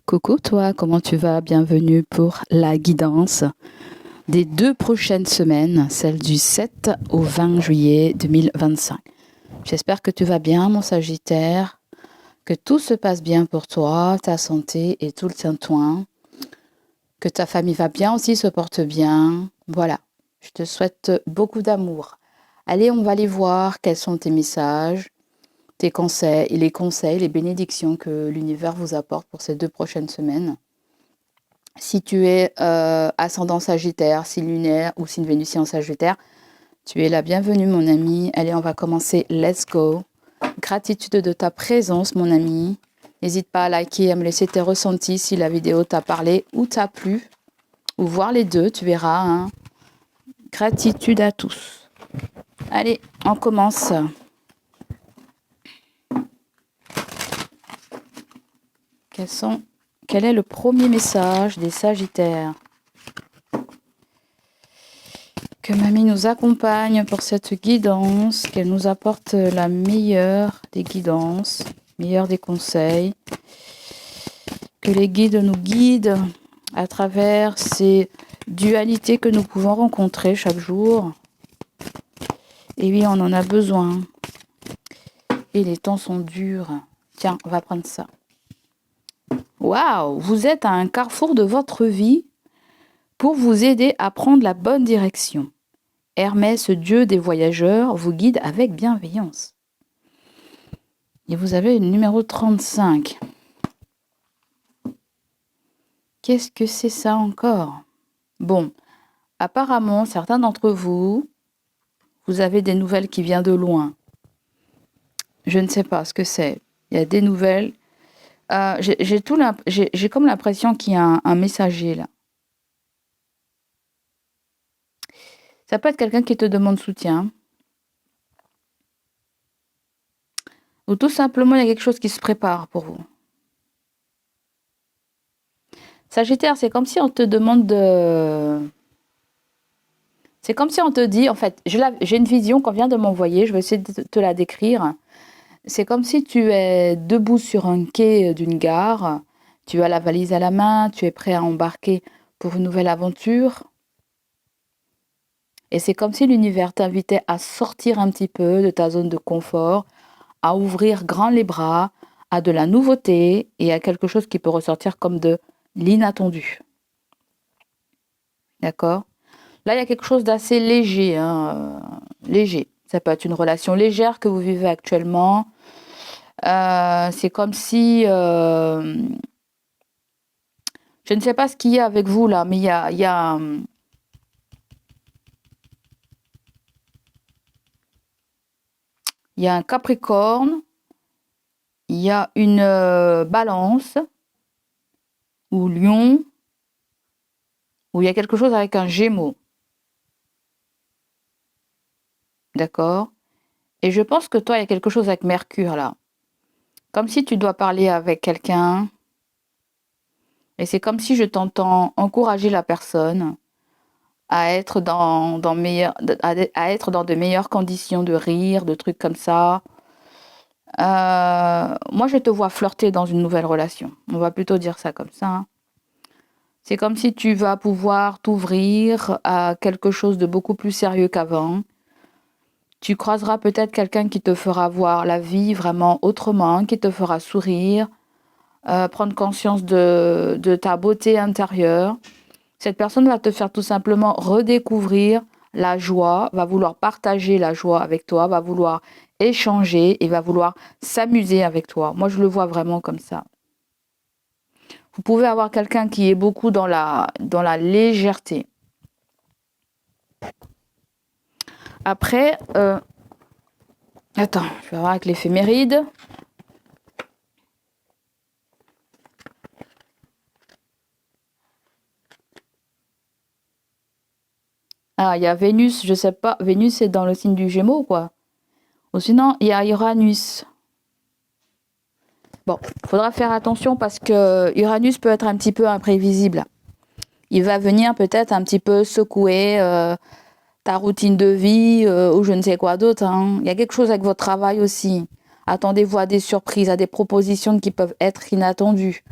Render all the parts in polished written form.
Coucou toi, comment tu vas? Bienvenue pour la guidance des 2 prochaines semaines, celle du 7 au 20 juillet 2025. J'espère que tu vas bien, mon Sagittaire, que tout se passe bien pour toi, ta santé et tout le tintouin, que ta famille va bien aussi, se porte bien. Voilà, je te souhaite beaucoup d'amour. Allez, on va aller voir quels sont tes messages, tes conseils, les bénédictions que l'univers vous apporte pour ces 2 prochaines semaines. Si tu es ascendant Sagittaire, signe lunaire ou signe vénusien en Sagittaire, tu es la bienvenue, mon ami. Allez, on va commencer. Let's go. Gratitude de ta présence, mon ami. N'hésite pas à liker, à me laisser tes ressentis si la vidéo t'a parlé ou t'a plu. Ou voir les deux, tu verras. Hein. Gratitude à tous. Allez, on commence. Quel est le premier message des Sagittaires? Que Mamie nous accompagne pour cette guidance, qu'elle nous apporte la meilleure des guidances, meilleure des conseils, que les guides nous guident à travers ces dualités que nous pouvons rencontrer chaque jour. Et oui, on en a besoin. Et les temps sont durs. Tiens, on va prendre ça. Waouh, vous êtes à un carrefour de votre vie pour vous aider à prendre la bonne direction. Hermès, dieu des voyageurs, vous guide avec bienveillance. Et vous avez le numéro 35. Qu'est-ce que c'est ça encore? Bon, apparemment, certains d'entre vous, vous avez des nouvelles qui viennent de loin. Je ne sais pas ce que c'est. Il y a des nouvelles. J'ai comme l'impression qu'il y a un messager là. Ça peut être quelqu'un qui te demande soutien. Ou tout simplement, il y a quelque chose qui se prépare pour vous. Sagittaire, c'est comme si on te demande de... C'est comme si on te dit, en fait, j'ai une vision qu'on vient de m'envoyer, je vais essayer de te la décrire. C'est comme si tu es debout sur un quai d'une gare, tu as la valise à la main, tu es prêt à embarquer pour une nouvelle aventure. Et c'est comme si l'univers t'invitait à sortir un petit peu de ta zone de confort, à ouvrir grand les bras, à de la nouveauté et à quelque chose qui peut ressortir comme de l'inattendu. D'accord? Là, il y a quelque chose d'assez léger. Léger. Ça peut être une relation légère que vous vivez actuellement. C'est comme si... je ne sais pas ce qu'il y a avec vous là, mais il y a un Capricorne, il y a une Balance, ou Lion, ou il y a quelque chose avec un Gémeaux. D'accord? Et je pense que toi, il y a quelque chose avec Mercure là. Comme si tu dois parler avec quelqu'un. Et c'est comme si je t'entends encourager la personne à être à être dans de meilleures conditions de rire, de trucs comme ça. Moi, je te vois flirter dans une nouvelle relation. On va plutôt dire ça comme ça. Hein. C'est comme si tu vas pouvoir t'ouvrir à quelque chose de beaucoup plus sérieux qu'avant. Tu croiseras peut-être quelqu'un qui te fera voir la vie vraiment autrement, qui te fera sourire, prendre conscience de ta beauté intérieure. Cette personne va te faire tout simplement redécouvrir la joie, va vouloir partager la joie avec toi, va vouloir échanger et va vouloir s'amuser avec toi. Moi, je le vois vraiment comme ça. Vous pouvez avoir quelqu'un qui est beaucoup dans la légèreté. Après, attends, je vais voir avec l'éphéméride. Ah, il y a Vénus, je sais pas. Vénus, c'est dans le signe du Gémeaux ou quoi? Ou sinon, il y a Uranus. Bon, il faudra faire attention parce que Uranus peut être un petit peu imprévisible. Il va venir peut-être un petit peu secouer ta routine de vie ou je ne sais quoi d'autre. Hein. Il y a quelque chose avec votre travail aussi. Attendez-vous à des surprises, à des propositions qui peuvent être inattendues.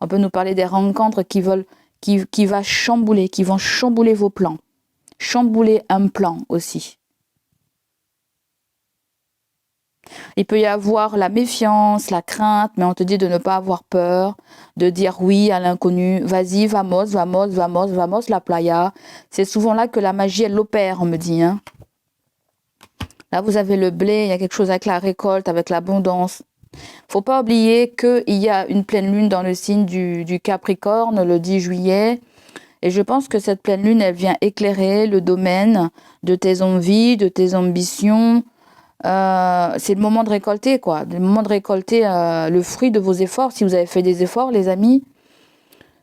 On peut nous parler des rencontres qui vont chambouler vos plans. Chambouler un plan aussi. Il peut y avoir la méfiance, la crainte, mais on te dit de ne pas avoir peur, de dire oui à l'inconnu. Vas-y, vamos, la playa. C'est souvent là que la magie, elle opère, on me dit. Hein. Là, vous avez le blé, il y a quelque chose avec la récolte, avec l'abondance. Faut pas oublier qu'il y a une pleine lune dans le signe du Capricorne le 10 juillet. Et je pense que cette pleine lune, elle vient éclairer le domaine de tes envies, de tes ambitions. C'est le moment de récolter, quoi. Le moment de récolter le fruit de vos efforts. Si vous avez fait des efforts, les amis,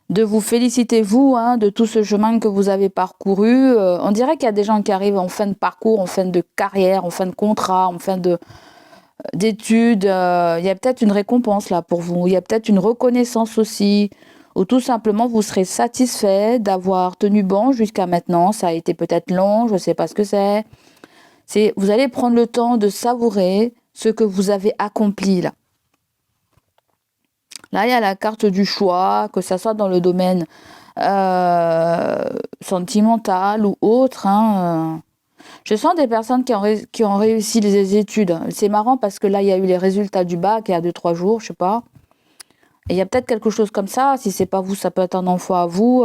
de vous féliciter, vous, hein, de tout ce chemin que vous avez parcouru. On dirait qu'il y a des gens qui arrivent en fin de parcours, en fin de carrière, en fin de contrat, en fin d'études. Il y a peut-être une récompense là pour vous. Il y a peut-être une reconnaissance aussi. Ou tout simplement, vous serez satisfait d'avoir tenu bon jusqu'à maintenant. Ça a été peut-être long, je ne sais pas ce que c'est. Vous allez prendre le temps de savourer ce que vous avez accompli là. Là, il y a la carte du choix, que ça soit dans le domaine sentimental ou autre. Hein. Je sens des personnes qui ont réussi les études. C'est marrant parce que là, il y a eu les résultats du bac il y a 2-3 jours, je sais pas. Et il y a peut-être quelque chose comme ça. Si c'est pas vous, ça peut être un enfant à vous.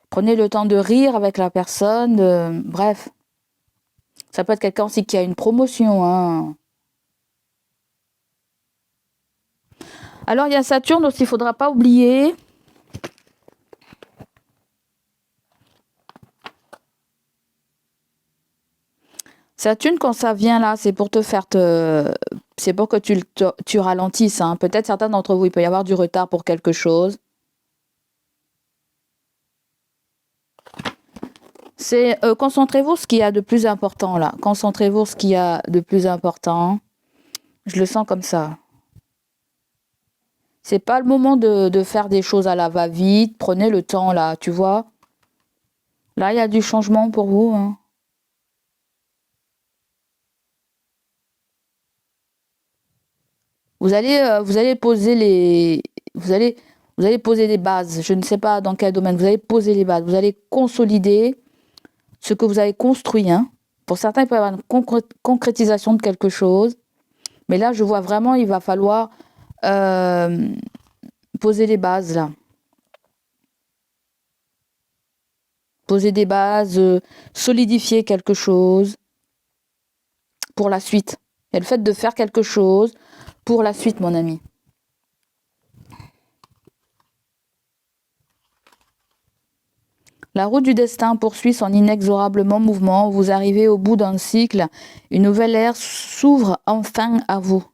Prenez le temps de rire avec la personne. Bref. Ça peut être quelqu'un aussi qui a une promotion. Hein. Alors, il y a Saturne aussi, il ne faudra pas oublier. Saturne, quand ça vient là, c'est pour te faire c'est pour que tu ralentisses. Hein. Peut-être certains d'entre vous, il peut y avoir du retard pour quelque chose. C'est concentrez-vous sur ce qu'il y a de plus important là. Concentrez-vous sur ce qu'il y a de plus important. Je le sens comme ça. C'est pas le moment de faire des choses à la va-vite. Prenez le temps là, tu vois. Là, il y a du changement pour vous. Hein. Vous allez poser vous allez poser des bases. Je ne sais pas dans quel domaine. Vous allez poser les bases. Vous allez consolider ce que vous avez construit. Hein. Pour certains, il peut y avoir une concrétisation de quelque chose. Mais là, je vois vraiment, il va falloir poser les bases là. Poser des bases, solidifier quelque chose pour la suite. Il y a le fait de faire quelque chose pour la suite, mon ami. La route du destin poursuit son inexorable mouvement. Vous arrivez au bout d'un cycle. Une nouvelle ère s'ouvre enfin à vous.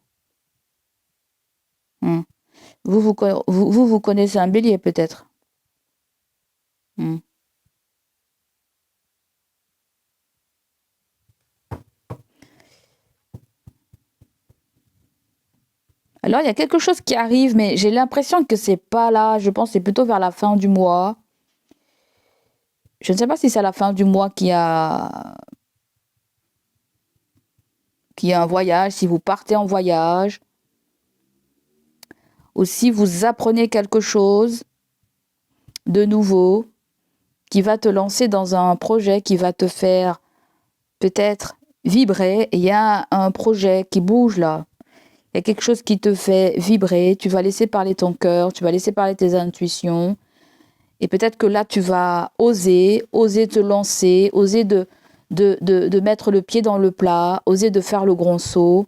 Vous connaissez un bélier peut-être. Alors, il y a quelque chose qui arrive, mais j'ai l'impression que c'est pas là. Je pense que c'est plutôt vers la fin du mois. Je ne sais pas si c'est à la fin du mois qu'il y a un voyage, si vous partez en voyage, ou si vous apprenez quelque chose de nouveau qui va te lancer dans un projet qui va te faire peut-être vibrer. Il y a un projet qui bouge là. Il y a quelque chose qui te fait vibrer. Tu vas laisser parler ton cœur, tu vas laisser parler tes intuitions. Et peut-être que là, tu vas oser te lancer, oser de mettre le pied dans le plat, oser de faire le grand saut.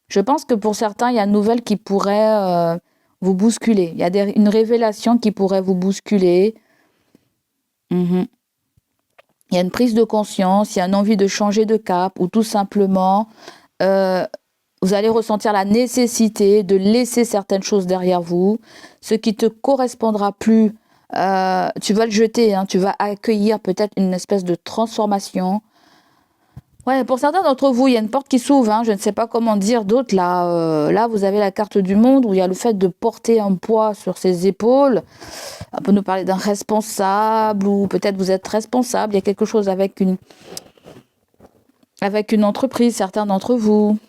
Je pense que pour certains, il y a une nouvelle qui pourrait vous bousculer. Il y a une révélation qui pourrait vous bousculer. Il y a une prise de conscience, il y a une envie de changer de cap ou tout simplement, vous allez ressentir la nécessité de laisser certaines choses derrière vous. Ce qui te correspondra plus, tu vas le jeter, hein, tu vas accueillir peut-être une espèce de transformation. Ouais, pour certains d'entre vous, il y a une porte qui s'ouvre, hein, je ne sais pas comment dire. D'autres, là, vous avez la carte du monde où il y a le fait de porter un poids sur ses épaules. On peut nous parler d'un responsable ou peut-être vous êtes responsable. Il y a quelque chose avec une entreprise, certains d'entre vous.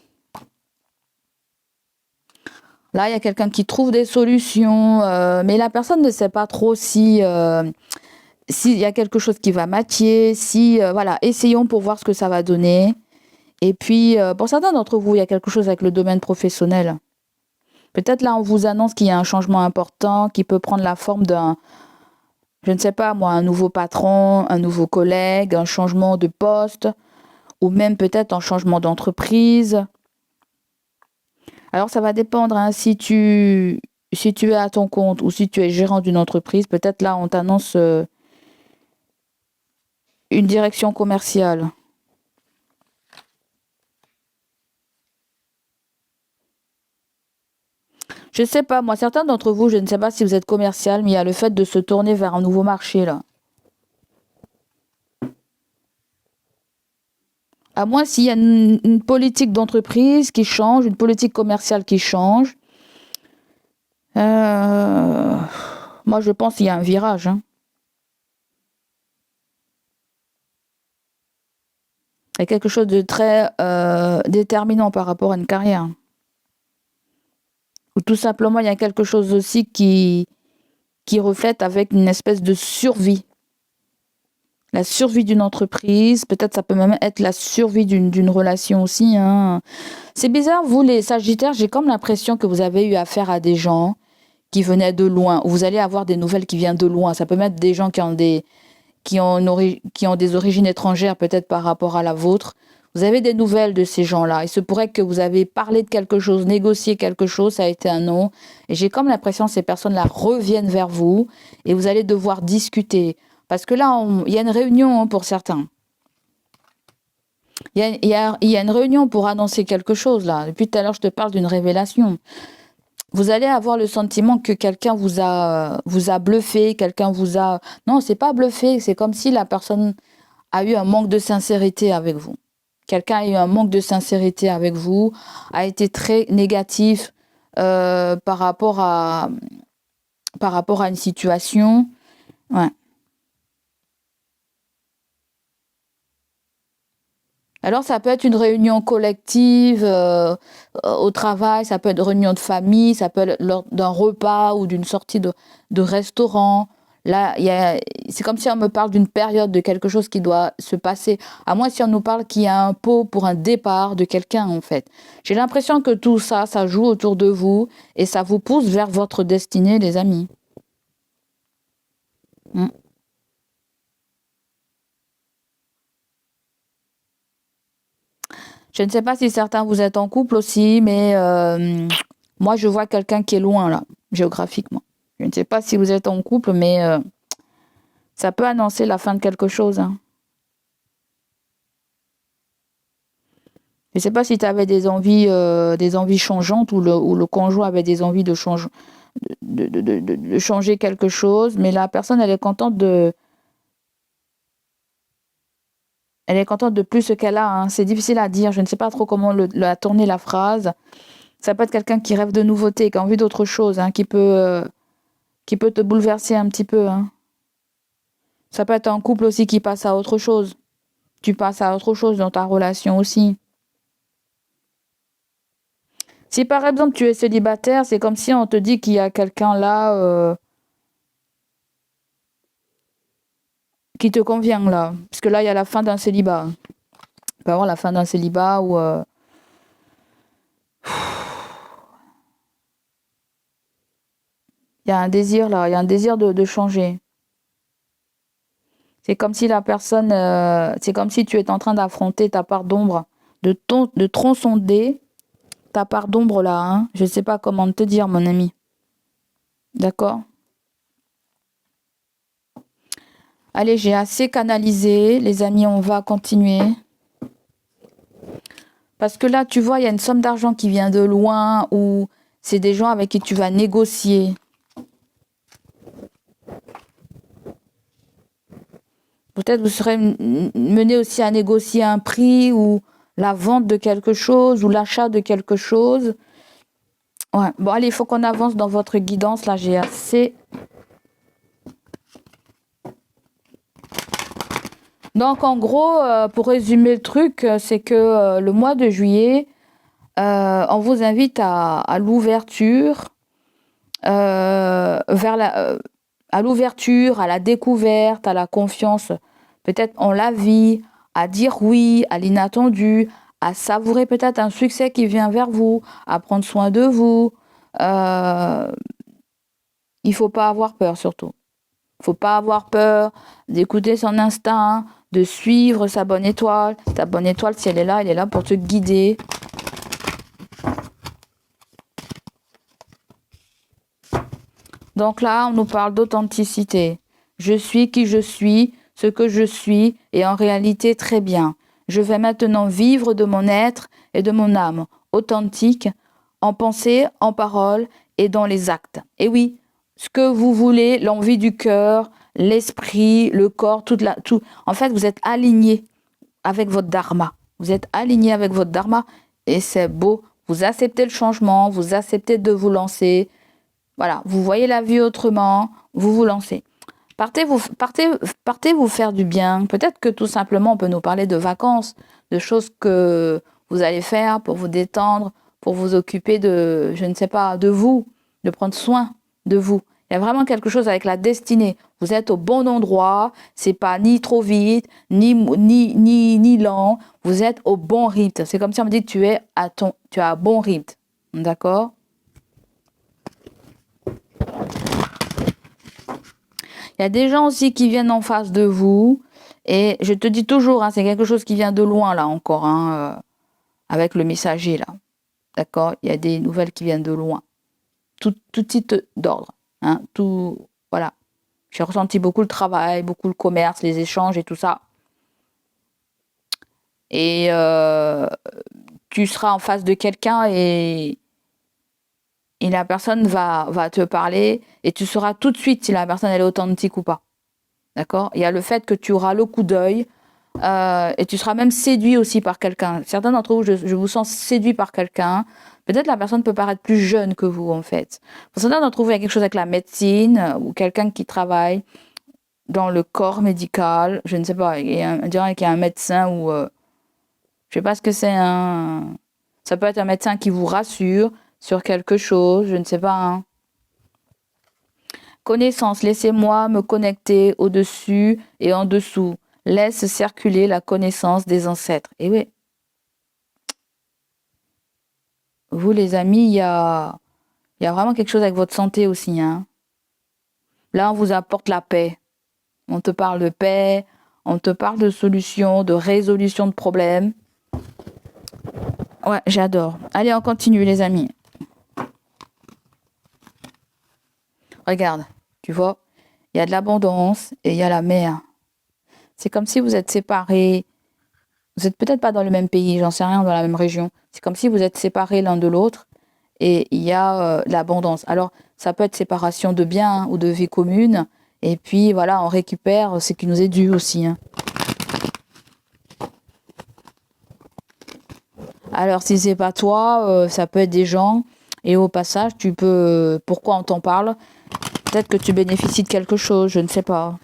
Là, il y a quelqu'un qui trouve des solutions, mais la personne ne sait pas trop si s'il y a quelque chose qui va matcher, si voilà, essayons pour voir ce que ça va donner. Et puis, pour certains d'entre vous, il y a quelque chose avec le domaine professionnel. Peut-être là, on vous annonce qu'il y a un changement important qui peut prendre la forme d'un, je ne sais pas moi, un nouveau patron, un nouveau collègue, un changement de poste, ou même peut-être un changement d'entreprise. Alors, ça va dépendre, hein, si tu es à ton compte ou si tu es gérant d'une entreprise, peut-être là, on t'annonce une direction commerciale. Je ne sais pas, moi, certains d'entre vous, je ne sais pas si vous êtes commercial, mais il y a le fait de se tourner vers un nouveau marché, là. À moins s'il y a une politique d'entreprise qui change, une politique commerciale qui change. Euh, Moi, je pense qu'il y a un virage, hein. Il y a quelque chose de très déterminant par rapport à une carrière. Ou tout simplement, il y a quelque chose aussi qui reflète avec une espèce de survie. La survie d'une entreprise, peut-être ça peut même être la survie d'une relation aussi, hein. C'est bizarre, vous les Sagittaires, j'ai comme l'impression que vous avez eu affaire à des gens qui venaient de loin, ou vous allez avoir des nouvelles qui viennent de loin. Ça peut même être des gens qui ont des origines étrangères, peut-être par rapport à la vôtre. Vous avez des nouvelles de ces gens-là. Il se pourrait que vous avez parlé de quelque chose, négocié quelque chose, ça a été un non. Et j'ai comme l'impression que ces personnes-là reviennent vers vous et vous allez devoir discuter. Parce que là, il y a une réunion, hein, pour certains. Il y a une réunion pour annoncer quelque chose, là. Depuis tout à l'heure, je te parle d'une révélation. Vous allez avoir le sentiment que quelqu'un vous a bluffé, quelqu'un vous a... Non, c'est pas bluffé, c'est comme si la personne a eu un manque de sincérité avec vous. Quelqu'un a eu un manque de sincérité avec vous, a été très négatif par rapport à une situation. Ouais. Alors, ça peut être une réunion collective au travail, ça peut être une réunion de famille, ça peut être lors d'un repas ou d'une sortie de restaurant. Là, c'est comme si on me parle d'une période, de quelque chose qui doit se passer. À moins si on nous parle qu'il y a un pot pour un départ de quelqu'un, en fait. J'ai l'impression que tout ça, ça joue autour de vous et ça vous pousse vers votre destinée, les amis. Mm. Je ne sais pas si certains vous êtes en couple aussi, mais moi, je vois quelqu'un qui est loin, là, géographiquement. Je ne sais pas si vous êtes en couple, mais ça peut annoncer la fin de quelque chose, hein. Je ne sais pas si tu avais des envies changeantes ou le conjoint avait des envies de changer quelque chose, mais la personne, elle est contente de plus ce qu'elle a, hein. C'est difficile à dire. Je ne sais pas trop comment la tourner la phrase. Ça peut être quelqu'un qui rêve de nouveautés, qui a envie d'autre chose, hein, qui peut te bouleverser un petit peu, hein. Ça peut être un couple aussi qui passe à autre chose. Tu passes à autre chose dans ta relation aussi. Si par exemple tu es célibataire, c'est comme si on te dit qu'il y a quelqu'un là qui te convient là. Parce que là, il y a la fin d'un célibat. Il peut y avoir la fin d'un célibat où il y a un désir là, il y a un désir de changer. C'est comme si la personne, c'est comme si tu es en train d'affronter ta part d'ombre, de tronçonner ta part d'ombre là, hein. Je ne sais pas comment te dire, mon ami. D'accord? Allez, j'ai assez canalisé. Les amis, on va continuer. Parce que là, tu vois, il y a une somme d'argent qui vient de loin ou c'est des gens avec qui tu vas négocier. Peut-être vous serez mené aussi à négocier un prix ou la vente de quelque chose ou l'achat de quelque chose. Ouais. Bon, allez, il faut qu'on avance dans votre guidance. Là, j'ai assez. Donc, en gros, pour résumer le truc, c'est que le mois de juillet, on vous invite à l'ouverture, à l'ouverture, à la découverte, à la confiance, peut-être en la vie, à dire oui, à l'inattendu, à savourer peut-être un succès qui vient vers vous, à prendre soin de vous. Il faut pas avoir peur surtout. Il faut pas avoir peur d'écouter son instinct, de suivre sa bonne étoile. Ta bonne étoile, si elle est là pour te guider. Donc là, on nous parle d'authenticité. Je suis qui je suis, ce que je suis, et en réalité très bien. Je vais maintenant vivre de mon être et de mon âme, authentique, en pensée, en parole et dans les actes. Et oui, ce que vous voulez, l'envie du cœur, l'esprit, le corps, tout. En fait, vous êtes aligné avec votre dharma. Vous êtes aligné avec votre dharma et c'est beau. Vous acceptez le changement, vous acceptez de vous lancer. Voilà, vous voyez la vie autrement, vous vous lancez. Partez vous faire du bien. Peut-être que tout simplement, on peut nous parler de vacances, de choses que vous allez faire pour vous détendre, pour vous occuper de, je ne sais pas, de vous, de prendre soin de vous. Il y a vraiment quelque chose avec la destinée. Vous êtes au bon endroit, c'est pas ni trop vite, ni lent. Vous êtes au bon rythme. C'est comme si on me dit tu as un bon rythme. D'accord? Il y a des gens aussi qui viennent en face de vous. Et je te dis toujours, c'est quelque chose qui vient de loin, là, encore, avec le messager, là. D'accord? Il y a des nouvelles qui viennent de loin. Tout titre d'ordre. Tout, voilà. J'ai ressenti beaucoup le travail, beaucoup le commerce, les échanges et tout ça. Et tu seras en face de quelqu'un et la personne va te parler et tu sauras tout de suite si la personne elle est authentique ou pas. D'accord? Il y a le fait que tu auras le coup d'œil et tu seras même séduit aussi par quelqu'un. Certains d'entre vous, je vous sens séduit par quelqu'un. Peut-être la personne peut paraître plus jeune que vous, en fait. Pour certains d'entre vous, il y a quelque chose avec la médecine ou quelqu'un qui travaille dans le corps médical. Je ne sais pas, on dirait qu'il y a un médecin ou... je ne sais pas ce que c'est Ça peut être un médecin qui vous rassure sur quelque chose, je ne sais pas. Connaissance, laissez-moi me connecter au-dessus et en dessous. Laisse circuler la connaissance des ancêtres. Et oui. Vous, les amis, il y a vraiment quelque chose avec votre santé aussi. Là, on vous apporte la paix. On te parle de paix, on te parle de solutions, de résolution de problèmes. Ouais, j'adore. Allez, on continue, les amis. Regarde, tu vois, il y a de l'abondance et il y a la mer. C'est comme si vous êtes séparés. Vous n'êtes peut-être pas dans le même pays, j'en sais rien, dans la même région. C'est comme si vous êtes séparés l'un de l'autre et il y a l'abondance. Alors, ça peut être séparation de biens ou de vie commune. Et puis, voilà, on récupère ce qui nous est dû aussi. Alors, si c'est pas toi, ça peut être des gens. Et au passage, tu peux... Pourquoi on t'en parle? Peut-être que tu bénéficies de quelque chose, je ne sais pas.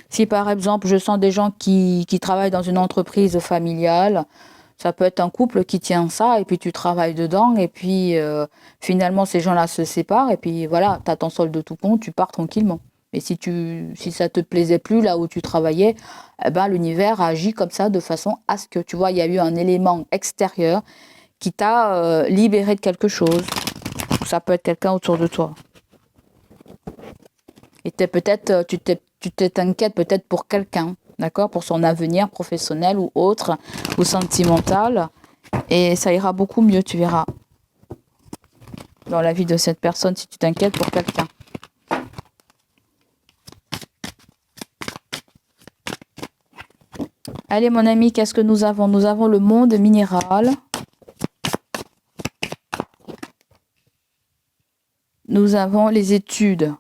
Si par exemple, je sens des gens qui travaillent dans une entreprise familiale, ça peut être un couple qui tient ça, et puis tu travailles dedans, et puis finalement, ces gens-là se séparent, et puis voilà, tu as ton solde de tout compte, tu pars tranquillement. Mais si ça te plaisait plus là où tu travaillais, eh ben, l'univers agit comme ça de façon à ce que, tu vois, il y a eu un élément extérieur qui t'a libéré de quelque chose. Ça peut être quelqu'un autour de toi. Et peut-être, tu t'inquiètes peut-être pour quelqu'un, d'accord, pour son avenir professionnel ou autre, ou sentimental. Et ça ira beaucoup mieux, tu verras, dans la vie de cette personne, si tu t'inquiètes pour quelqu'un. Allez, mon ami, qu'est-ce que nous avons? Nous avons le monde minéral. Nous avons les études.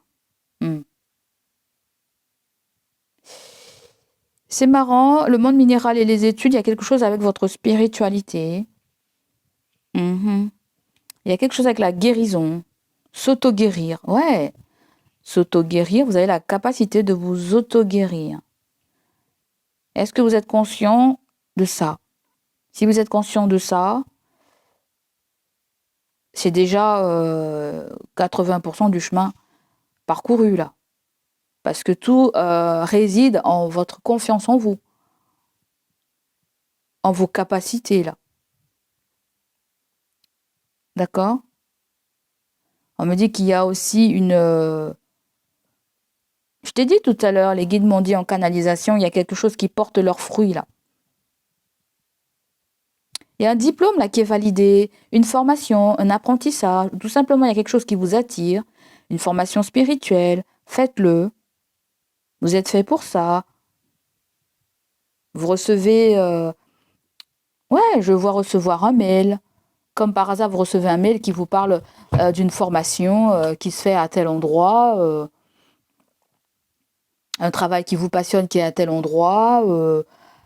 C'est marrant, le monde minéral et les études, il y a quelque chose avec votre spiritualité. Il y a quelque chose avec la guérison. S'auto-guérir, ouais. S'auto-guérir, vous avez la capacité de vous auto-guérir. Est-ce que vous êtes conscient de ça? Si vous êtes conscient de ça, c'est déjà 80% du chemin parcouru là. Parce que tout réside en votre confiance en vous, en vos capacités là. D'accord? On me dit qu'il y a aussi une... Je t'ai dit tout à l'heure, les guides m'ont dit en canalisation, il y a quelque chose qui porte leurs fruits là. Il y a un diplôme là qui est validé, une formation, un apprentissage, tout simplement il y a quelque chose qui vous attire, une formation spirituelle, faites-le. Vous êtes fait pour ça. Vous recevez... Ouais, je vois recevoir un mail. Comme par hasard, vous recevez un mail qui vous parle d'une formation qui se fait à tel endroit, un travail qui vous passionne qui est à tel endroit,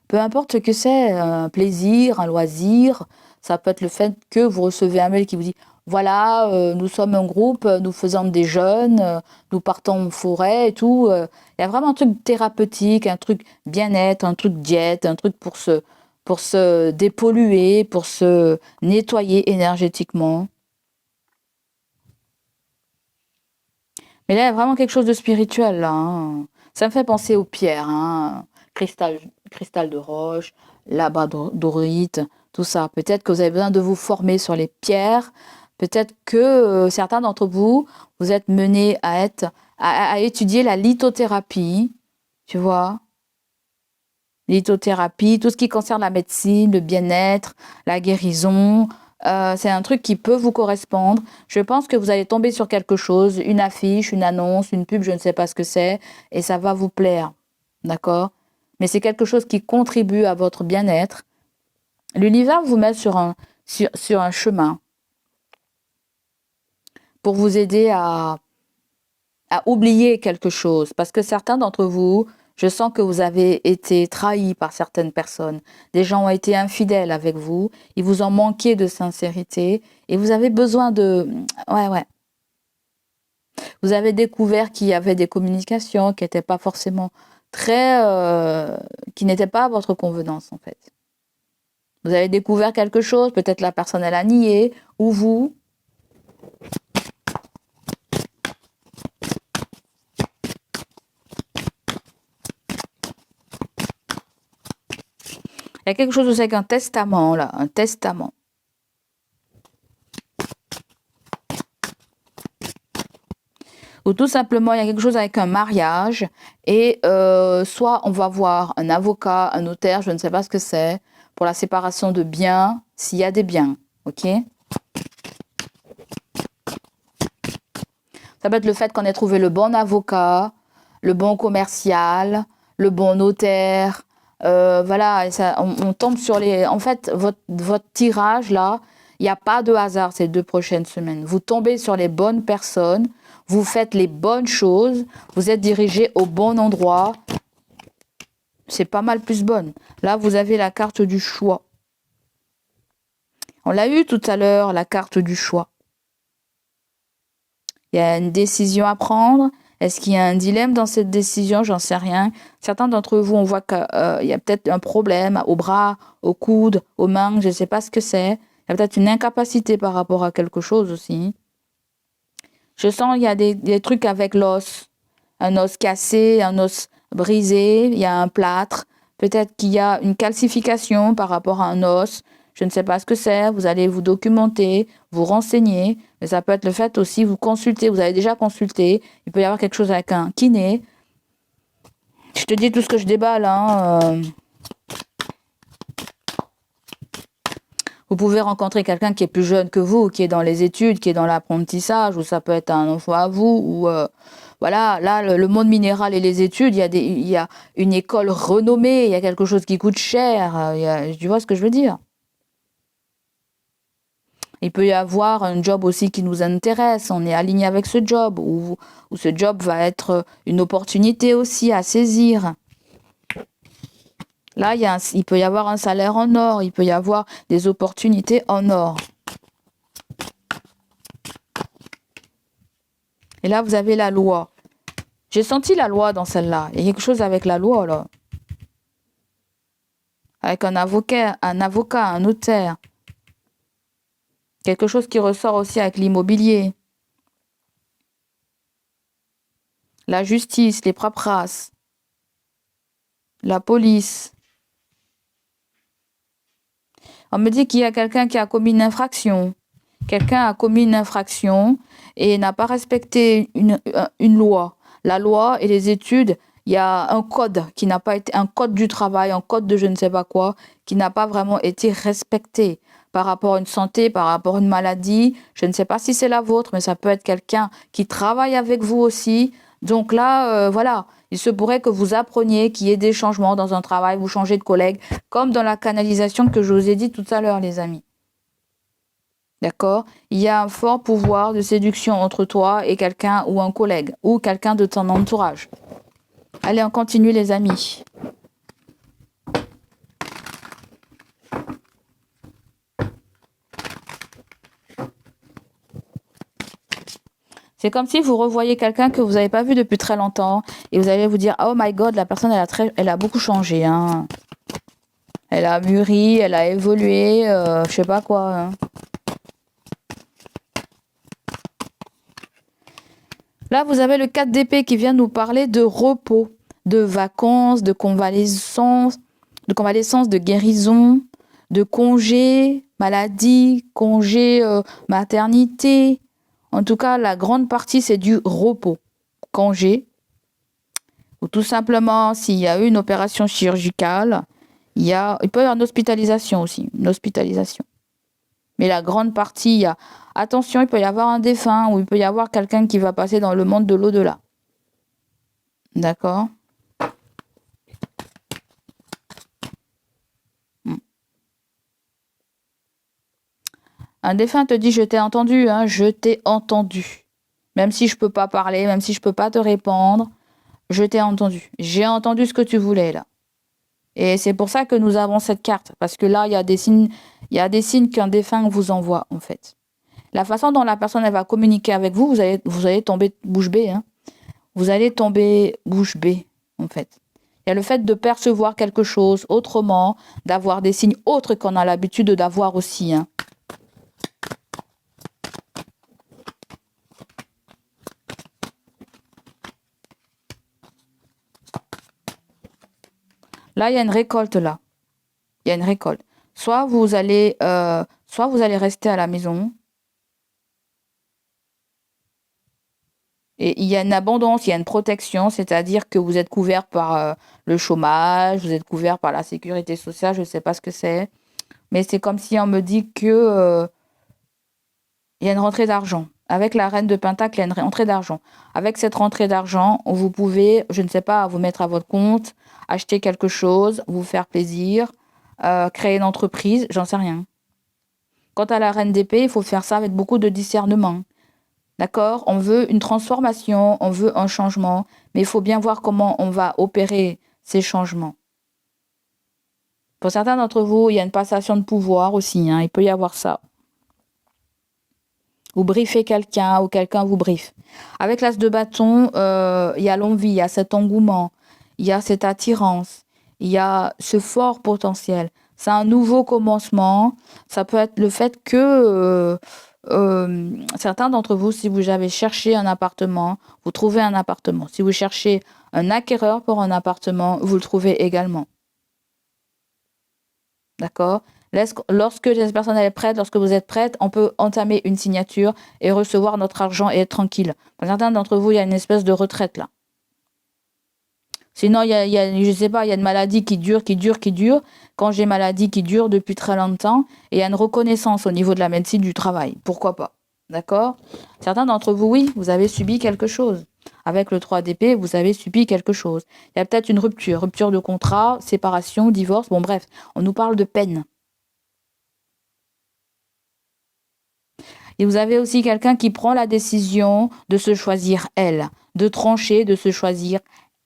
peu importe ce que c'est, un plaisir, un loisir. Ça peut être le fait que vous recevez un mail qui vous dit voilà, nous sommes un groupe, nous faisons des jeûnes, nous partons en forêt et tout. Il y a vraiment un truc thérapeutique, un truc bien-être, un truc diète, un truc pour se dépolluer, pour se nettoyer énergétiquement. Mais là, il y a vraiment quelque chose de spirituel, là. Hein. Ça me fait penser aux pierres, hein. Cristal de roche, labradorite, tout ça. Peut-être que vous avez besoin de vous former sur les pierres. Peut-être que certains d'entre vous, vous êtes menés à étudier la lithothérapie, tu vois. Lithothérapie, tout ce qui concerne la médecine, le bien-être, la guérison. C'est un truc qui peut vous correspondre. Je pense que vous allez tomber sur quelque chose, une affiche, une annonce, une pub, je ne sais pas ce que c'est, et ça va vous plaire. D'accord? Mais c'est quelque chose qui contribue à votre bien-être. L'univers vous met sur un chemin pour vous aider à oublier quelque chose. Parce que certains d'entre vous, je sens que vous avez été trahis par certaines personnes. Des gens ont été infidèles avec vous. Ils vous ont manqué de sincérité. Et vous avez besoin de... Ouais. Vous avez découvert qu'il y avait des communications qui n'étaient pas forcément qui n'étaient pas à votre convenance, en fait. Vous avez découvert quelque chose. Peut-être la personne, elle a nié. Ou vous... Il y a quelque chose aussi avec un testament, là, un testament. Ou tout simplement, il y a quelque chose avec un mariage, et soit on va voir un avocat, un notaire, je ne sais pas ce que c'est, pour la séparation de biens, s'il y a des biens, ok? Ça peut être le fait qu'on ait trouvé le bon avocat, le bon commercial, le bon notaire, voilà, ça, on tombe sur les... En fait, votre tirage, là, il n'y a pas de hasard ces 2 prochaines semaines. Vous tombez sur les bonnes personnes, vous faites les bonnes choses, vous êtes dirigé au bon endroit. C'est pas mal plus bonne. Là, vous avez la carte du choix. On l'a eu tout à l'heure, la carte du choix. Il y a une décision à prendre. Est-ce qu'il y a un dilemme dans cette décision? J'en sais rien. Certains d'entre vous, on voit qu'il y a peut-être un problème au bras, au coude, aux mains, je ne sais pas ce que c'est. Il y a peut-être une incapacité par rapport à quelque chose aussi. Je sens qu'il y a des trucs avec l'os. Un os cassé, un os brisé, il y a un plâtre. Peut-être qu'il y a une calcification par rapport à un os. Je ne sais pas ce que c'est. Vous allez vous documenter, vous renseigner. Mais ça peut être le fait aussi, vous consulter. Vous avez déjà consulté. Il peut y avoir quelque chose avec un kiné. Je te dis tout ce que je déballe. Hein. Vous pouvez rencontrer quelqu'un qui est plus jeune que vous, qui est dans les études, qui est dans l'apprentissage, ou ça peut être un enfant à vous, ou... Voilà, là, le monde minéral et les études, il y a une école renommée, il y a quelque chose qui coûte cher. Tu vois ce que je veux dire? Il peut y avoir un job aussi qui nous intéresse, on est aligné avec ce job, ou ce job va être une opportunité aussi à saisir. Là, il peut y avoir un salaire en or, il peut y avoir des opportunités en or. Et là, vous avez la loi. J'ai senti la loi dans celle-là. Il y a quelque chose avec la loi, là. avec un avocat, un notaire. Quelque chose qui ressort aussi avec l'immobilier. La justice, les paperasses, la police. On me dit qu'il y a quelqu'un qui a commis une infraction. Quelqu'un a commis une infraction et n'a pas respecté une loi. La loi et les études, il y a un code qui n'a pas été, un code du travail, un code de je ne sais pas quoi, qui n'a pas vraiment été respecté par rapport à une santé, par rapport à une maladie. Je ne sais pas si c'est la vôtre, mais ça peut être quelqu'un qui travaille avec vous aussi. Donc là, voilà, il se pourrait que vous appreniez qu'il y ait des changements dans un travail, vous changez de collègue, comme dans la canalisation que je vous ai dit tout à l'heure, les amis. D'accord? Il y a un fort pouvoir de séduction entre toi et quelqu'un ou un collègue ou quelqu'un de ton entourage. Allez, on continue les amis. C'est comme si vous revoyez quelqu'un que vous n'avez pas vu depuis très longtemps et vous allez vous dire oh my god, la personne elle a beaucoup changé, hein. Elle a mûri, elle a évolué, je sais pas quoi. Hein. Là, vous avez le 4 d'épée qui vient nous parler de repos, de vacances, de convalescence, de guérison, de congé, maladie, congé, maternité. En tout cas, la grande partie, c'est du repos, congé. Ou tout simplement, s'il y a eu une opération chirurgicale, il peut y avoir une hospitalisation aussi, une hospitalisation. Mais la grande partie, il y a... Attention, il peut y avoir un défunt ou il peut y avoir quelqu'un qui va passer dans le monde de l'au-delà. D'accord? Un défunt te dit, je t'ai entendu, hein, je t'ai entendu. Même si je peux pas parler, même si je peux pas te répondre, je t'ai entendu. J'ai entendu ce que tu voulais, là. Et c'est pour ça que nous avons cette carte. Parce que là, il y a des signes qu'un défunt vous envoie, en fait. La façon dont la personne elle va communiquer avec vous, vous allez tomber bouche bée. Hein. Vous allez tomber bouche bée, en fait. Il y a le fait de percevoir quelque chose autrement, d'avoir des signes autres qu'on a l'habitude d'avoir aussi. Hein. Là, il y a une récolte, là. Il y a une récolte. Soit vous allez rester à la maison. Et il y a une abondance, il y a une protection, c'est-à-dire que vous êtes couvert par le chômage, vous êtes couvert par la sécurité sociale, je ne sais pas ce que c'est. Mais c'est comme si on me dit que il y a une rentrée d'argent. Avec la reine de Pentacle, il y a une rentrée d'argent. Avec cette rentrée d'argent, vous pouvez, je ne sais pas, vous mettre à votre compte, acheter quelque chose, vous faire plaisir, créer une entreprise, j'en sais rien. Quant à la reine d'épée, il faut faire ça avec beaucoup de discernement. D'accord? On veut une transformation, on veut un changement, mais il faut bien voir comment on va opérer ces changements. Pour certains d'entre vous, il y a une passation de pouvoir aussi, hein, il peut y avoir ça. Vous briefez quelqu'un ou quelqu'un vous briefe. Avec l'as de bâton, il y a l'envie, il y a cet engouement, il y a cette attirance, il y a ce fort potentiel. C'est un nouveau commencement. Ça peut être le fait que certains d'entre vous, si vous avez cherché un appartement, vous trouvez un appartement. Si vous cherchez un acquéreur pour un appartement, vous le trouvez également. D'accord? Lorsque cette personne est prête, lorsque vous êtes prête, on peut entamer une signature et recevoir notre argent et être tranquille. Pour certains d'entre vous, il y a une espèce de retraite là. Sinon, je sais pas, il y a une maladie qui dure. Quand j'ai maladie qui dure depuis très longtemps, et il y a une reconnaissance au niveau de la médecine du travail. Pourquoi pas? D'accord? Certains d'entre vous, oui, vous avez subi quelque chose. Avec le 3 d'épée, vous avez subi quelque chose. Il y a peut-être une rupture de contrat, séparation, divorce, bon bref, on nous parle de peine. Et vous avez aussi quelqu'un qui prend la décision de se choisir elle, de trancher, de se choisir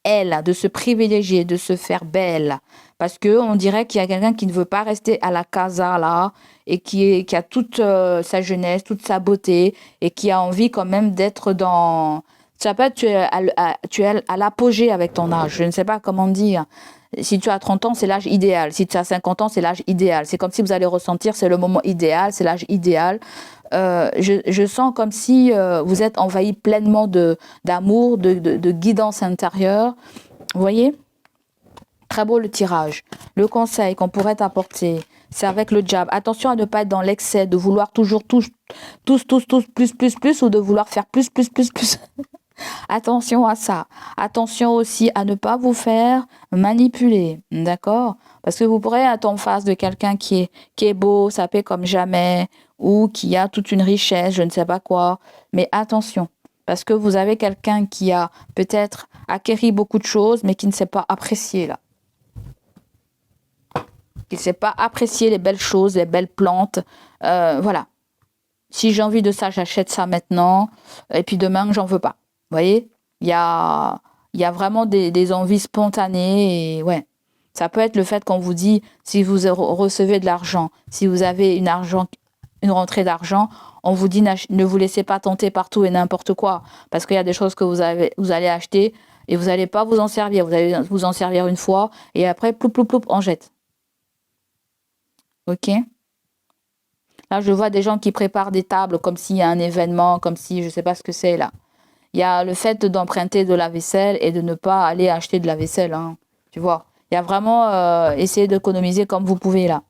elle, de se privilégier, de se faire belle. Parce que on dirait qu'il y a quelqu'un qui ne veut pas rester à la casa là et qui a toute sa jeunesse, toute sa beauté et qui a envie quand même d'être dans... Ça peut être tu es à l'apogée avec ton âge, je ne sais pas comment dire. Si tu as 30 ans, c'est l'âge idéal. Si tu as 50 ans, c'est l'âge idéal. C'est comme si vous allez ressentir, c'est le moment idéal, c'est l'âge idéal. Je sens comme si vous êtes envahi pleinement d'amour, de guidance intérieure. Vous voyez? Très beau le tirage. Le conseil qu'on pourrait t'apporter, c'est avec le diable. Attention à ne pas être dans l'excès, de vouloir toujours tous, plus, ou de vouloir faire plus. Attention à ça. Attention aussi à ne pas vous faire manipuler, d'accord? Parce que vous pourrez être en face de quelqu'un qui est beau, sapé comme jamais, ou qui a toute une richesse, je ne sais pas quoi. Mais attention, parce que vous avez quelqu'un qui a peut-être acquéri beaucoup de choses, mais qui ne sait pas apprécier là. Qui ne sait pas apprécier les belles choses, les belles plantes. Voilà. Si j'ai envie de ça, j'achète ça maintenant, et puis demain, j'en veux pas. Vous voyez, il y a vraiment des envies spontanées et ouais. Ça peut être le fait qu'on vous dit, si vous recevez de l'argent, si vous avez une rentrée d'argent, on vous dit ne vous laissez pas tenter partout et n'importe quoi. Parce qu'il y a des choses que vous allez acheter et vous n'allez pas vous en servir. Vous allez vous en servir une fois et après, ploup, on jette. Ok ? Là, je vois des gens qui préparent des tables comme s'il y a un événement, comme si, je ne sais pas ce que c'est là. Il y a le fait d'emprunter de la vaisselle et de ne pas aller acheter de la vaisselle. Hein, tu vois, il y a vraiment essayer d'économiser comme vous pouvez là.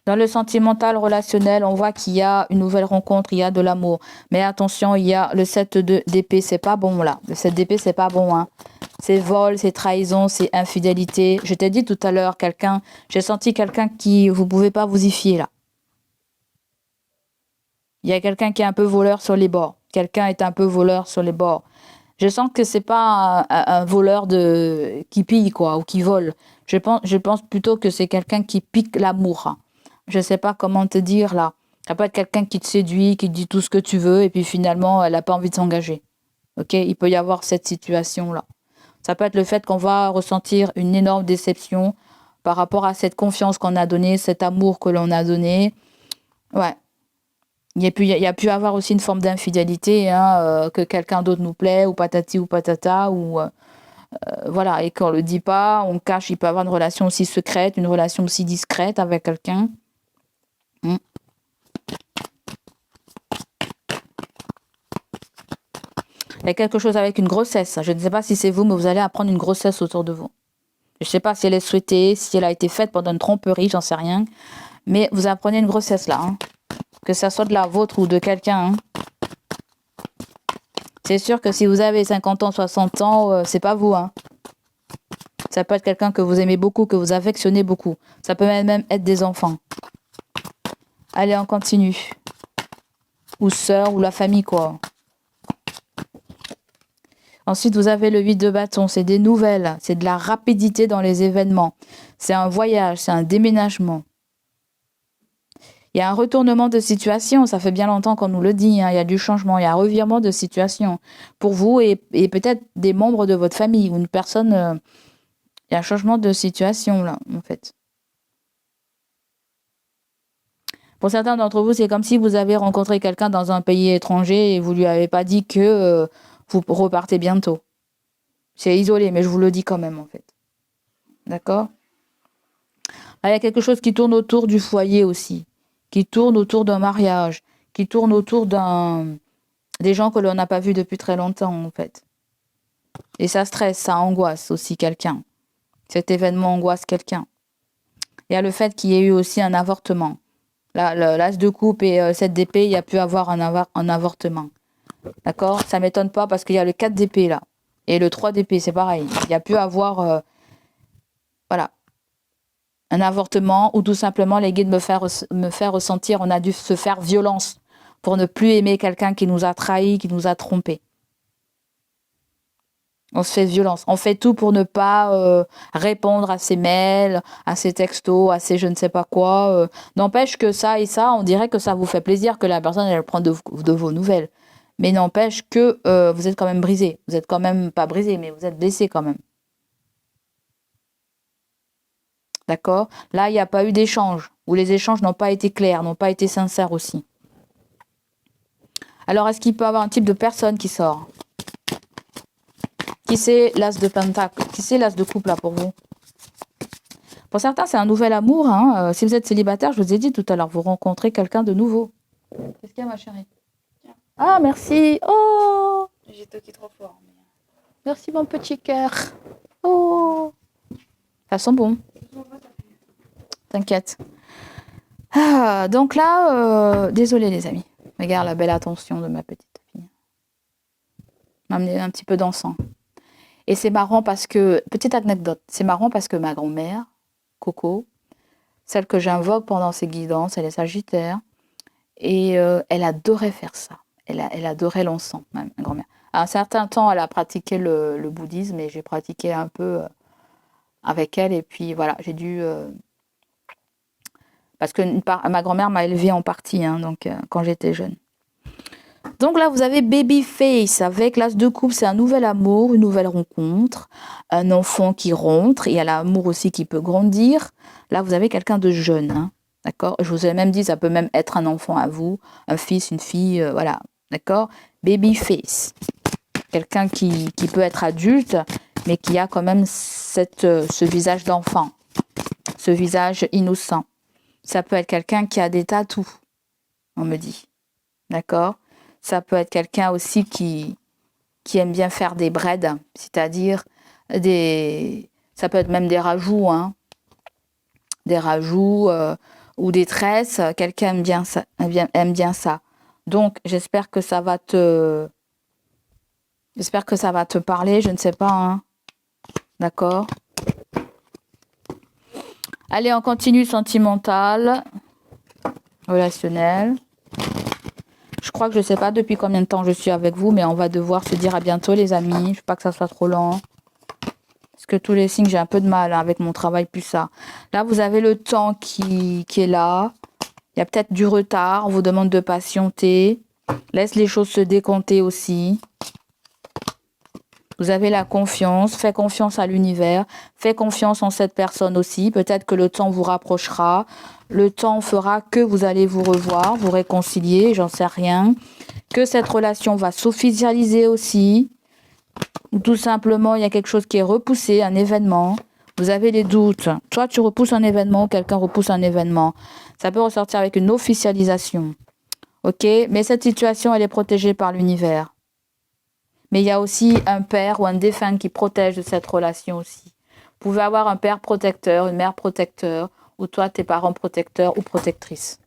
Dans le sentimental relationnel, on voit qu'il y a une nouvelle rencontre, il y a de l'amour. Mais attention, il y a le 7 d'épée, c'est pas bon là. Le 7 d'épée, c'est pas bon. Hein. C'est vol, c'est trahison, c'est infidélité. Je t'ai dit tout à l'heure, j'ai senti quelqu'un qui, vous pouvez pas vous y fier là. Il y a quelqu'un qui est un peu voleur sur les bords. Quelqu'un est un peu voleur sur les bords. Je sens que c'est pas un voleur qui pille quoi ou qui vole. Je pense plutôt que c'est quelqu'un qui pique l'amour. Hein. Je sais pas comment te dire là. Ça peut être quelqu'un qui te séduit, qui te dit tout ce que tu veux et puis finalement elle a pas envie de s'engager. Ok, il peut y avoir cette situation là. Ça peut être le fait qu'on va ressentir une énorme déception par rapport à cette confiance qu'on a donnée, cet amour que l'on a donné. Ouais. Il y a pu avoir aussi une forme d'infidélité, hein, que quelqu'un d'autre nous plaît, ou patati ou patata, ou voilà, et qu'on le dit pas, on cache, il peut y avoir une relation aussi secrète, une relation aussi discrète avec quelqu'un. Il y a quelque chose avec une grossesse. Je ne sais pas si c'est vous, mais vous allez apprendre une grossesse autour de vous. Je ne sais pas si elle est souhaitée, si elle a été faite pendant une tromperie, j'en sais rien. Mais vous apprenez une grossesse là. Hein. Que ça soit de la vôtre ou de quelqu'un. Hein. C'est sûr que si vous avez 50 ans, 60 ans, c'est pas vous. Hein. Ça peut être quelqu'un que vous aimez beaucoup, que vous affectionnez beaucoup. Ça peut même être des enfants. Allez, on continue. Ou sœur, ou la famille, quoi. Ensuite, vous avez le 8 de bâton. C'est des nouvelles. C'est de la rapidité dans les événements. C'est un voyage, c'est un déménagement. Il y a un retournement de situation, ça fait bien longtemps qu'on nous le dit, hein. Il y a du changement, il y a un revirement de situation pour vous et peut-être des membres de votre famille ou une personne, il y a un changement de situation là, en fait. Pour certains d'entre vous, c'est comme si vous avez rencontré quelqu'un dans un pays étranger et vous lui avez pas dit que vous repartez bientôt. C'est isolé, mais je vous le dis quand même, en fait. D'accord ? Là, il y a quelque chose qui tourne autour du foyer aussi. Qui tourne autour d'un mariage, qui tourne autour des gens que l'on n'a pas vus depuis très longtemps, en fait. Et ça stresse, ça angoisse aussi quelqu'un. Cet événement angoisse quelqu'un. Il y a le fait qu'il y ait eu aussi un avortement. Là, l'as de coupe et 7 d'épée, il y a pu avoir un avortement. D'accord ? Ça ne m'étonne pas parce qu'il y a le 4 d'épée là. Et le 3 d'épée, c'est pareil. Il y a pu avoir... voilà. Un avortement ou tout simplement les guides me faire ressentir, on a dû se faire violence pour ne plus aimer quelqu'un qui nous a trahis, qui nous a trompés. On se fait violence. On fait tout pour ne pas répondre à ses mails, à ses textos, à ses je ne sais pas quoi. N'empêche que ça et ça, on dirait que ça vous fait plaisir que la personne elle prend de vos nouvelles. Mais n'empêche que vous êtes quand même brisé. Vous êtes quand même pas brisé, mais vous êtes blessé quand même. D'accord ? Là, il n'y a pas eu d'échange, ou les échanges n'ont pas été clairs, n'ont pas été sincères aussi. Alors, est-ce qu'il peut y avoir un type de personne qui sort ? Qui c'est l'as de pentacle? Qui c'est l'as de couple là pour vous? Pour certains, c'est un nouvel amour. Hein. Si vous êtes célibataire, je vous ai dit tout à l'heure, vous rencontrez quelqu'un de nouveau. Qu'est-ce qu'il y a, ma chérie? Ah, merci. Oh, J'ai toqué trop fort. Mais... merci, mon petit cœur. Oh, ça sent bon. T'inquiète. Ah, donc là, désolé les amis. Regarde la belle attention de ma petite fille. M'a amené un petit peu d'encens. Et c'est marrant parce que, petite anecdote, c'est marrant parce que ma grand-mère, Coco, celle que j'invoque pendant ses guidances, elle est sagittaire, et elle adorait faire ça. Elle adorait l'encens, ma grand-mère. À un certain temps, elle a pratiqué le bouddhisme, et j'ai pratiqué un peu avec elle, et puis voilà, j'ai dû... parce que ma grand-mère m'a élevée en partie, hein, donc quand j'étais jeune. Donc là, vous avez Babyface avec l'as de coupe, c'est un nouvel amour, une nouvelle rencontre, un enfant qui rentre, il y a l'amour aussi qui peut grandir. Là, vous avez quelqu'un de jeune, hein, d'accord? Je vous ai même dit, ça peut même être un enfant à vous, un fils, une fille, voilà, d'accord? Babyface, quelqu'un qui peut être adulte, mais qui a quand même ce visage d'enfant, ce visage innocent. Ça peut être quelqu'un qui a des tatous, on me dit, d'accord? Ça peut être quelqu'un aussi qui aime bien faire des braids, c'est-à-dire ça peut être même des rajouts, hein, des rajouts ou des tresses. Quelqu'un aime bien ça. Donc j'espère que ça va te parler. Je ne sais pas, hein, d'accord. Allez, on continue sentimental, relationnel. Je crois que je ne sais pas depuis combien de temps je suis avec vous, mais on va devoir se dire à bientôt, les amis. Je ne veux pas que ça soit trop lent. Parce que tous les signes, j'ai un peu de mal, hein, avec mon travail, plus ça. Là, vous avez le temps qui est là. Il y a peut-être du retard. On vous demande de patienter. Laisse les choses se décompter aussi. Vous avez la confiance. Fais confiance à l'univers. Fais confiance en cette personne aussi. Peut-être que le temps vous rapprochera. Le temps fera que vous allez vous revoir, vous réconcilier, j'en sais rien. Que cette relation va s'officialiser aussi. Ou tout simplement, il y a quelque chose qui est repoussé, un événement. Vous avez des doutes. Soit tu repousses un événement, quelqu'un repousse un événement. Ça peut ressortir avec une officialisation. Ok? Mais cette situation, elle est protégée par l'univers. Mais il y a aussi un père ou un défunt qui protège de cette relation aussi. Vous pouvez avoir un père protecteur, une mère protecteur, ou toi, tes parents protecteurs ou protectrices.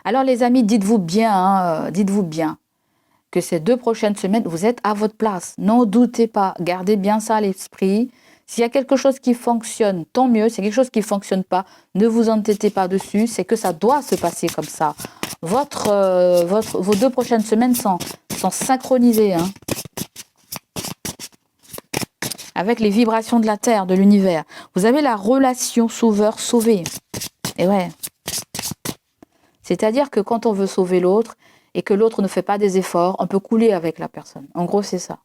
Alors les amis, dites-vous bien que ces 2 prochaines semaines, vous êtes à votre place. N'en doutez pas, gardez bien ça à l'esprit. S'il y a quelque chose qui fonctionne, tant mieux. S'il y a quelque chose qui ne fonctionne pas, ne vous entêtez pas dessus. C'est que ça doit se passer comme ça. Vos 2 prochaines semaines sont synchronisées, hein, avec les vibrations de la Terre, de l'univers. Vous avez la relation sauveur-sauvé. Et ouais. C'est-à-dire que quand on veut sauver l'autre et que l'autre ne fait pas des efforts, on peut couler avec la personne. En gros, c'est ça.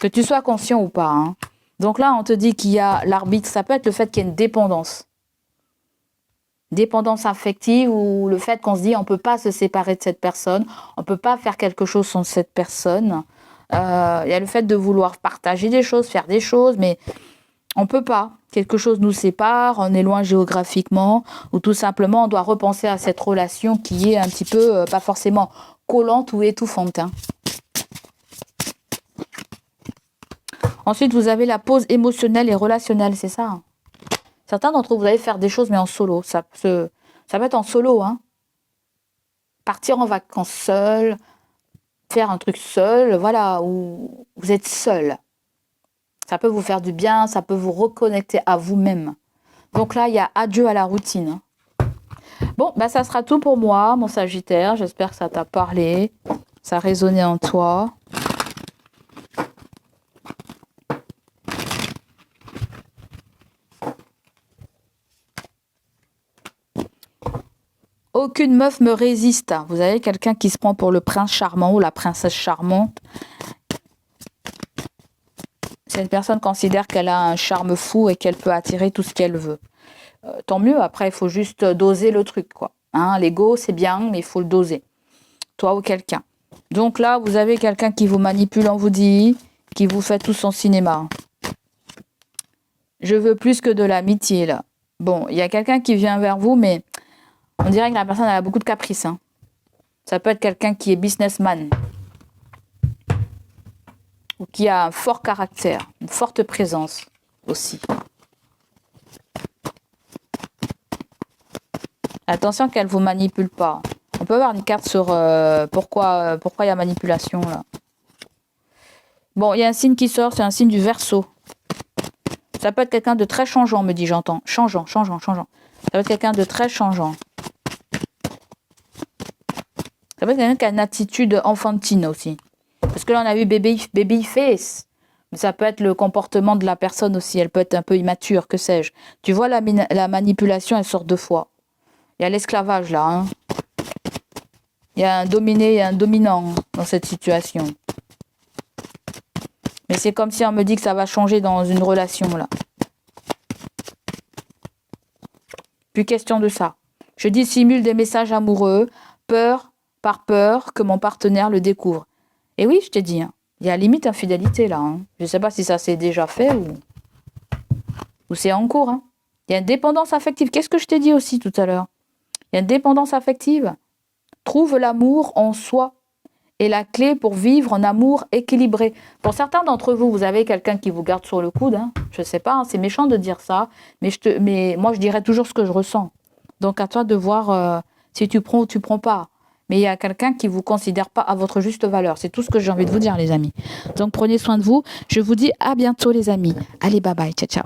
Que tu sois conscient ou pas, hein. Donc là, on te dit qu'il y a l'arbitre. Ça peut être le fait qu'il y ait une dépendance. Dépendance affective ou le fait qu'on se dit on ne peut pas se séparer de cette personne, on ne peut pas faire quelque chose sans cette personne. Il y a le fait de vouloir partager des choses, faire des choses, mais on ne peut pas. Quelque chose nous sépare, on est loin géographiquement, ou tout simplement on doit repenser à cette relation qui est un petit peu, pas forcément collante ou étouffante, hein. Ensuite, vous avez la pause émotionnelle et relationnelle, c'est ça, hein. Certains d'entre vous allez faire des choses, mais en solo. Ça peut être en solo, hein. Partir en vacances seul, faire un truc seul, voilà, où vous êtes seul. Ça peut vous faire du bien, ça peut vous reconnecter à vous-même. Donc là, il y a adieu à la routine. Bon, bah ça sera tout pour moi, mon Sagittaire. J'espère que ça t'a parlé, ça a résonné en toi. Aucune meuf me résiste. Vous avez quelqu'un qui se prend pour le prince charmant ou la princesse charmante. Cette personne considère qu'elle a un charme fou et qu'elle peut attirer tout ce qu'elle veut. Tant mieux, après, il faut juste doser le truc, quoi. Hein, l'ego, c'est bien, mais il faut le doser. Toi ou quelqu'un. Donc là, vous avez quelqu'un qui vous manipule, on vous dit, qui vous fait tout son cinéma. Je veux plus que de l'amitié, là. Bon, il y a quelqu'un qui vient vers vous, mais on dirait que la personne elle a beaucoup de caprices. Hein. Ça peut être quelqu'un qui est businessman. Ou qui a un fort caractère, une forte présence aussi. Attention qu'elle ne vous manipule pas. On peut avoir une carte sur pourquoi il y a manipulation là. Bon, il y a un signe qui sort, c'est un signe du Verseau. Ça peut être quelqu'un de très changeant, me dit, j'entends. Changeant. Ça peut être quelqu'un de très changeant. Ça peut être quelqu'un qui a une attitude enfantine aussi. Parce que là, on a vu baby face. Mais ça peut être le comportement de la personne aussi. Elle peut être un peu immature, que sais-je. Tu vois, la manipulation, elle sort deux fois. Il y a l'esclavage là. Hein. Il y a un dominé et un dominant dans cette situation. Mais c'est comme si on me dit que ça va changer dans une relation là. Plus question de ça. Je dissimule des messages amoureux, par peur que mon partenaire le découvre. Et oui, je t'ai dit, hein, il y a limite infidélité là. Hein. Je ne sais pas si ça s'est déjà fait ou c'est en cours. Hein. Il y a une dépendance affective. Qu'est-ce que je t'ai dit aussi tout à l'heure? Il y a une dépendance affective. Trouve l'amour en soi est la clé pour vivre un amour équilibré. Pour certains d'entre vous, vous avez quelqu'un qui vous garde sur le coude. Hein. Je ne sais pas, hein, c'est méchant de dire ça, mais moi je dirais toujours ce que je ressens. Donc à toi de voir si tu prends ou tu prends pas. Mais il y a quelqu'un qui ne vous considère pas à votre juste valeur. C'est tout ce que j'ai envie de vous dire, les amis. Donc prenez soin de vous. Je vous dis à bientôt, les amis. Allez, bye bye, ciao, ciao.